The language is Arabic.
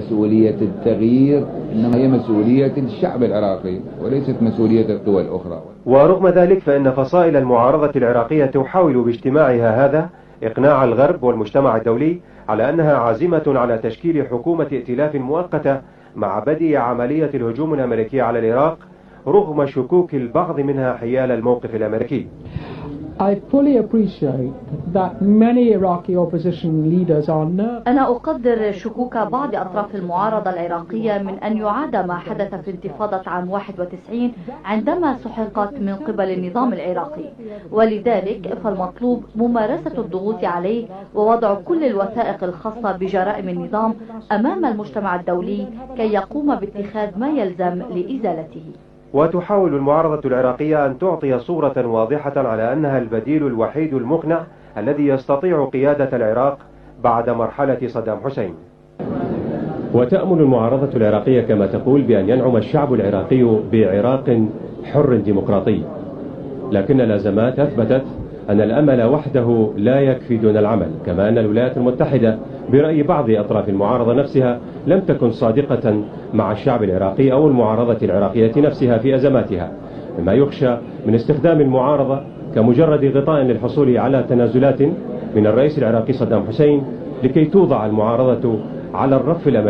مسؤولية التغيير إنما هي مسؤولية الشعب العراقي وليست مسؤولية القوى الأخرى. ورغم ذلك فإن فصائل المعارضة العراقية تحاول باجتماعها هذا إقناع الغرب والمجتمع الدولي على أنها عازمة على تشكيل حكومة ائتلاف مؤقتة مع بدء عملية الهجوم الأمريكي على العراق رغم شكوك البعض منها حيال الموقف الأمريكي. أنا أقدر شكوك بعض أطراف المعارضة العراقية من أن يعاد ما حدث في انتفاضة عام 91 عندما سحقت من قبل النظام العراقي، ولذلك فالمطلوب ممارسة الضغوط عليه ووضع كل الوثائق الخاصة بجرائم النظام أمام المجتمع الدولي كي يقوم باتخاذ ما يلزم لإزالته. وتحاول المعارضة العراقية أن تعطي صورة واضحة على أنها البديل الوحيد المقنع الذي يستطيع قيادة العراق بعد مرحلة صدام حسين. وتأمل المعارضة العراقية كما تقول بأن ينعم الشعب العراقي بعراق حر ديمقراطي، لكن الأزمات أثبتت أن الأمل وحده لا يكفي دون العمل، كما أن الولايات المتحدة برأي بعض أطراف المعارضة نفسها لم تكن صادقة مع الشعب العراقي أو المعارضة العراقية نفسها في أزماتها، مما يخشى من استخدام المعارضة كمجرد غطاء للحصول على تنازلات من الرئيس العراقي صدام حسين لكي توضع المعارضة على الرف الأمامي.